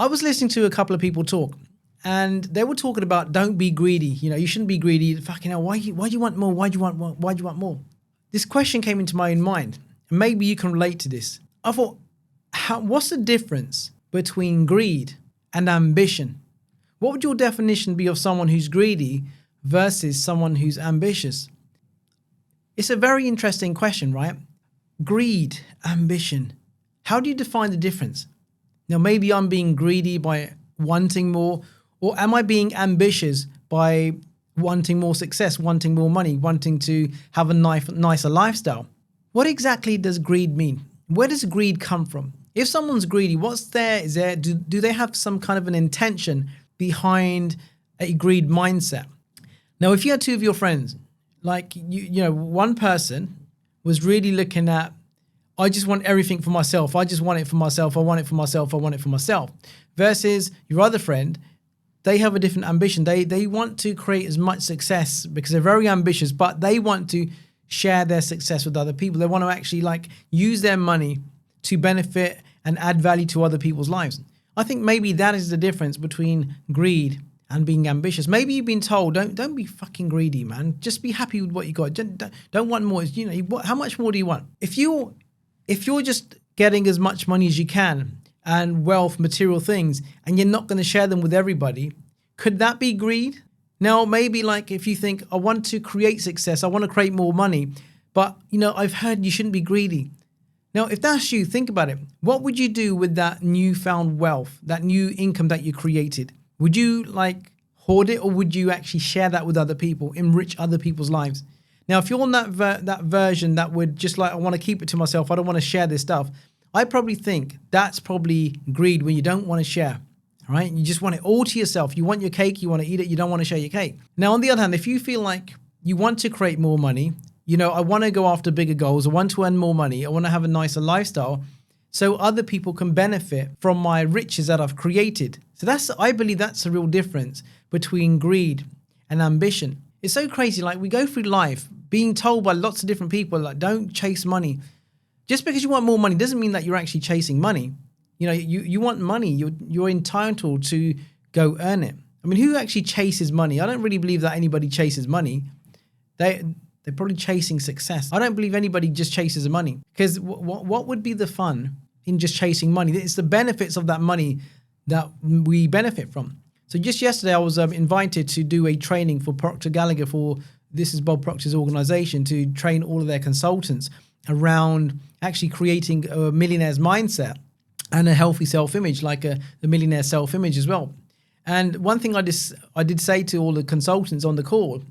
I was listening to a couple of people talk, and they were talking about don't be greedy. You shouldn't be greedy. Fucking hell, why do you want more? Why do you want more? Why do you want more? This question came into my own mind, and maybe you can relate to this. I thought, what's the difference between greed and ambition? What would your definition be of someone who's greedy versus someone who's ambitious? It's a very interesting question, right? Greed, ambition. How do you define the difference? Now, maybe I'm being greedy by wanting more, or am I being ambitious by wanting more success, wanting more money, wanting to have a nicer lifestyle? What exactly does greed mean? Where does greed come from? If someone's greedy, do they have some kind of an intention behind a greed mindset? Now, if you had two of your friends, like one person was really looking at, I just want everything for myself. I just want it for myself. I want it for myself. I want it for myself. Versus your other friend, they have a different ambition. They want to create as much success because they're very ambitious, but they want to share their success with other people. They want to actually use their money to benefit and add value to other people's lives. I think maybe that is the difference between greed and being ambitious. Maybe you've been told, don't be fucking greedy, man. Just be happy with what you got. Don't want more. How much more do you want? If you're just getting as much money as you can and wealth, material things, and you're not going to share them with everybody, could that be greed? Now, maybe if you think, I want to create success, I want to create more money, but I've heard you shouldn't be greedy. Now, if that's you, think about it. What would you do with that newfound wealth, that new income that you created? Would you hoard it, or would you actually share that with other people, enrich other people's lives? Now, if you're on that version that would just I want to keep it to myself, I don't want to share this stuff, I probably think that's probably greed, when you don't want to share, all right? You just want it all to yourself. You want your cake, you want to eat it, you don't want to share your cake. Now, on the other hand, if you feel like you want to create more money, I want to go after bigger goals, I want to earn more money, I want to have a nicer lifestyle, so other people can benefit from my riches that I've created. So I believe that's the real difference between greed and ambition. It's so crazy. We go through life being told by lots of different people, don't chase money. Just because you want more money doesn't mean that you're actually chasing money. You want money. You're entitled to go earn it. I mean, who actually chases money? I don't really believe that anybody chases money. They're probably chasing success. I don't believe anybody just chases money, because what would be the fun in just chasing money? It's the benefits of that money that we benefit from. So just yesterday, I was invited to do a training for Procter & 𝐀𝐿, this is Bob Proctor's organization, to train all of their consultants around actually creating a millionaire's mindset and a healthy self-image, the millionaire self-image as well. And one thing I did say to all the consultants on the call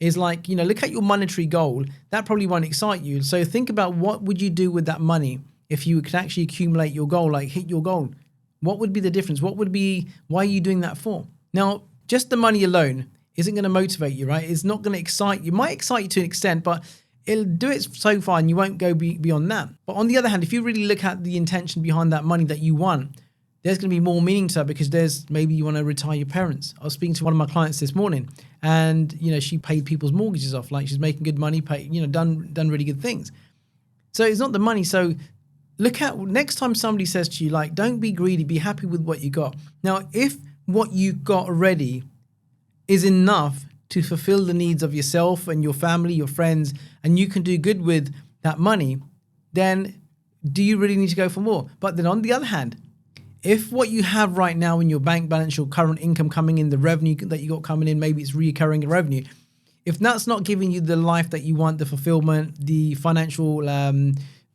is look at your monetary goal. That probably won't excite you. So think about, what would you do with that money if you could actually accumulate your goal, hit your goal? What would be the difference? Why are you doing that for? Now, just the money alone isn't going to motivate you, right? It's not going to excite you. It might excite you to an extent, but it'll do it so far and you won't go beyond that. But on the other hand, if you really look at the intention behind that money that you want, there's going to be more meaning to that, because maybe you want to retire your parents. I was speaking to one of my clients this morning, and she paid people's mortgages off. She's making good money, done really good things. So it's not the money. So look at, next time somebody says to you, don't be greedy, be happy with what you got. Now, if what you got already is enough to fulfill the needs of yourself and your family, your friends, and you can do good with that money, then do you really need to go for more? But then on the other hand, if what you have right now in your bank balance, your current income coming in, the revenue that you got coming in, maybe it's recurring revenue, if that's not giving you the life that you want, the fulfillment, the financial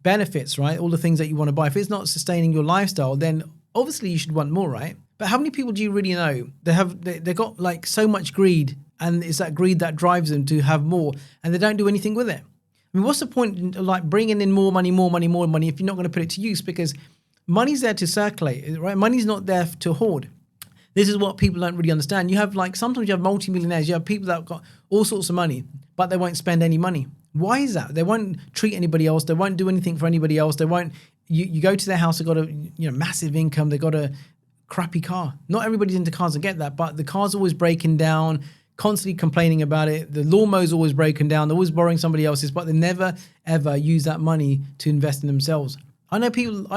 benefits, right? All the things that you want to buy, if it's not sustaining your lifestyle, then obviously you should want more, right? But how many people do you really know? They got so much greed, and it's that greed that drives them to have more, and they don't do anything with it. I mean, what's the point in bringing in more money if you're not going to put it to use? Because money's there to circulate, right? Money's not there to hoard. This is what people don't really understand. You have sometimes you have multimillionaires, you have people that have got all sorts of money, but they won't spend any money. Why is that? They won't treat anybody else. They won't do anything for anybody else. They won't. You go to their house, they've got a massive income. They've got a crappy car. Not everybody's into cars, I get that, but the car's always breaking down, constantly complaining about it. The lawnmower's always breaking down. They're always borrowing somebody else's, but they never ever use that money to invest in themselves. I know people,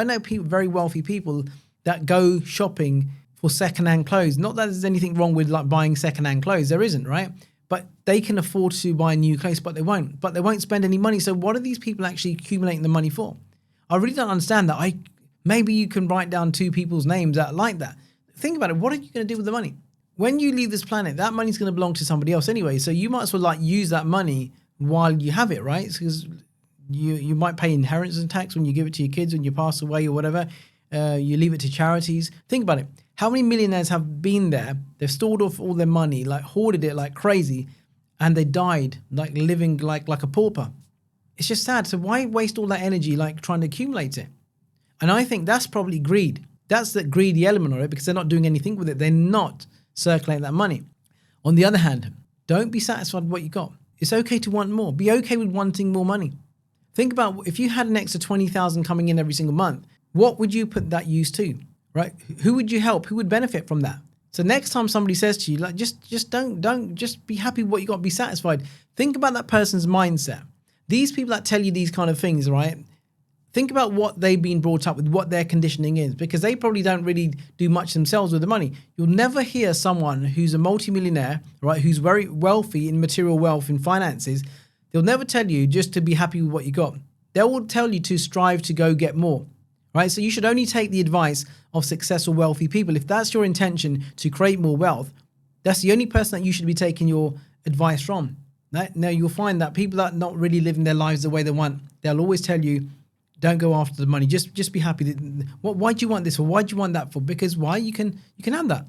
very wealthy people that go shopping for secondhand clothes. Not that there's anything wrong with like buying secondhand clothes. There isn't, right? But they can afford to buy new clothes, but they won't. But they won't spend any money. So what are these people actually accumulating the money for? I really don't understand that. Maybe you can write down 2 people's names that like that. Think about it. What are you going to do with the money? When you leave this planet, that money's going to belong to somebody else anyway. So you might as well like use that money while you have it, right? Because you might pay inheritance tax when you give it to your kids when you pass away or whatever. You leave it to charities. Think about it. How many millionaires have been there? They've stored off all their money, like hoarded it like crazy, and they died like living like a pauper. It's just sad. So why waste all that energy like trying to accumulate it? And I think that's probably greed. That's the greedy element of it, because they're not doing anything with it. They're not circulating that money. On the other hand, don't be satisfied with what you got. It's okay to want more. Be okay with wanting more money. Think about if you had an extra 20,000 coming in every single month, what would you put that use to, right? Who would you help? Who would benefit from that? So next time somebody says to you, like, just don't just be happy with what you got, be satisfied. Think about that person's mindset. These people that tell you these kind of things, right? Think about what they've been brought up with, what their conditioning is, because they probably don't really do much themselves with the money. You'll never hear someone who's a multimillionaire, right, who's very wealthy in material wealth, in finances. They'll never tell you just to be happy with what you got. They will tell you to strive to go get more, right? So you should only take the advice of successful, wealthy people. If that's your intention to create more wealth, that's the only person that you should be taking your advice from. Now you'll find that people that are not really living their lives the way they want, they'll always tell you, don't go after the money. Just be happy. Why do you want this for? Why do you want that for? Because why? You can have that.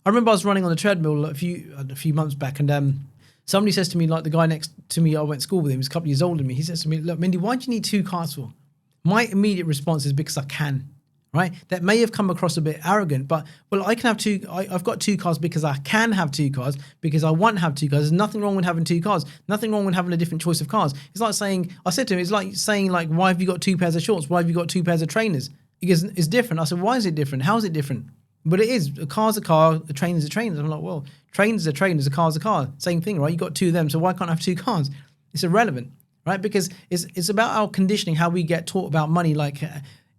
I remember I was running on the treadmill a few months back, and somebody says to me, like the guy next to me, I went to school with him, he's a couple of years older than me. He says to me, look, Mindy, why do you need 2 cars for? My immediate response is because I can. Right? That may have come across a bit arrogant, but well, I can have 2. I've got 2 cars because I can have 2 cars, because I want to have 2 cars. There's nothing wrong with having 2 cars. Nothing wrong with having a different choice of cars. It's like saying, I said to him, it's like saying, like, why have you got 2 pairs of shorts? Why have you got 2 pairs of trainers? Because it's different. I said, why is it different? How is it different? But it is. A car's a car, a train is a train. I'm like, well, trains are trainers, a car's a car. Same thing, right? You got 2 of them, so why can't I have 2 cars? It's irrelevant, right? Because it's about our conditioning, how we get taught about money, like.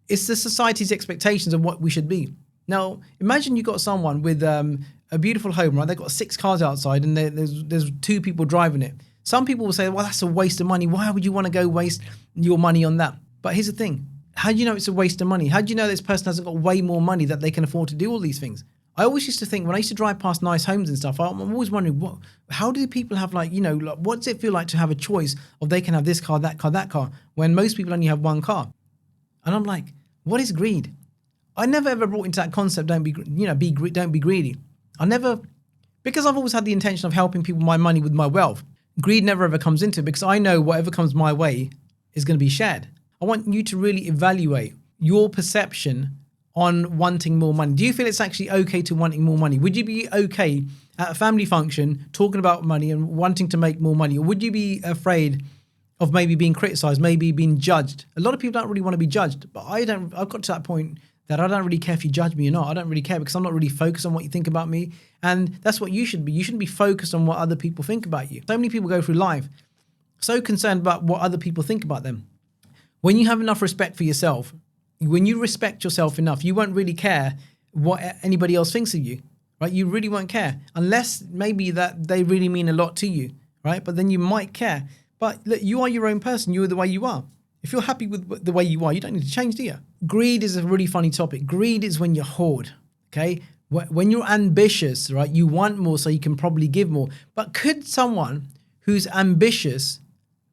It's the society's expectations of what we should be. Now, imagine you got someone with a beautiful home, right? They've got 6 cars outside and there's 2 people driving it. Some people will say, well, that's a waste of money. Why would you want to go waste your money on that? But here's the thing. How do you know it's a waste of money? How do you know this person hasn't got way more money that they can afford to do all these things? I always used to think, when I used to drive past nice homes and stuff, I'm always wondering, how do people have, like, you know, like, what does it feel like to have a choice of they can have this car, that car, that car, when most people only have 1 car? And I'm like, what is greed? I never ever brought into that concept, don't be greedy. Because I've always had the intention of helping people my money with my wealth. Greed never ever comes into it, because I know whatever comes my way is going to be shared. I want you to really evaluate your perception on wanting more money. Do you feel it's actually okay to wanting more money? Would you be okay at a family function talking about money and wanting to make more money? Or would you be afraid of maybe being criticized, maybe being judged? A lot of people don't really want to be judged, but I've got to that point that I don't really care if you judge me or not. I don't really care, because I'm not really focused on what you think about me. And that's what you should be. You shouldn't be focused on what other people think about you. So many people go through life so concerned about what other people think about them. When you have enough respect for yourself, when you respect yourself enough, you won't really care what anybody else thinks of you, right? You really won't care, unless maybe that they really mean a lot to you, right? But then you might care. But look, you are your own person. You are the way you are. If you're happy with the way you are, you don't need to change, do you? Greed is a really funny topic. Greed is when you hoard, okay? When you're ambitious, right? You want more so you can probably give more. But could someone who's ambitious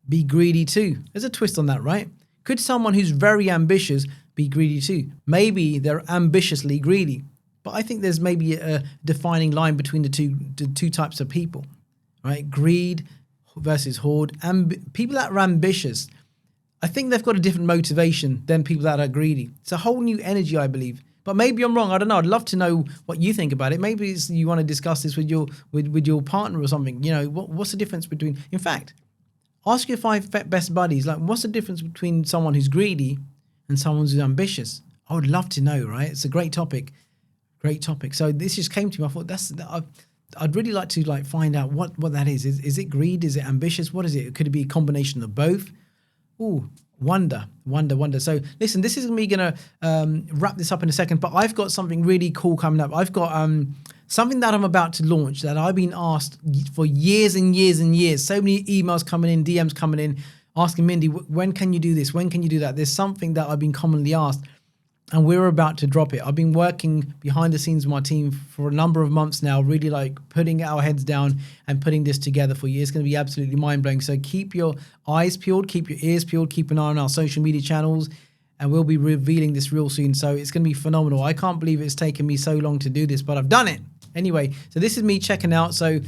be greedy too? There's a twist on that, right? Could someone who's very ambitious be greedy too? Maybe they're ambitiously greedy. But I think there's maybe a defining line between the two types of people, right? Greed versus hoard. People that are ambitious, I think they've got a different motivation than people that are greedy. It's a whole new energy, I believe. But maybe I'm wrong. I don't know. I'd love to know what you think about it. Maybe you want to discuss this with your partner or something. You know, what's the difference between? In fact, ask your 5 best buddies. Like, what's the difference between someone who's greedy and someone who's ambitious? I would love to know. Right? It's a great topic. Great topic. So this just came to me. I thought I'd really like to find out what that is. Is it greed? Is it ambitious? What is it? Could it be a combination of both? Ooh, wonder. So listen, this is me gonna wrap this up in a second, but I've got something really cool coming up. I've got something that I'm about to launch that I've been asked for years and years and years. So many emails coming in, DMs coming in, asking Mindy, when can you do this? When can you do that? There's something that I've been commonly asked, and we're about to drop it. I've been working behind the scenes with my team for a number of months now, really like putting our heads down and putting this together for you. It's going to be absolutely mind-blowing. So keep your eyes peeled, keep your ears peeled, keep an eye on our social media channels, and we'll be revealing this real soon. So it's going to be phenomenal. I can't believe it's taken me so long to do this, but I've done it. Anyway, so this is me checking out. So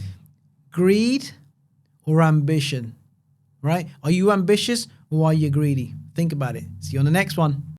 greed or ambition, right? Are you ambitious or are you greedy? Think about it. See you on the next one.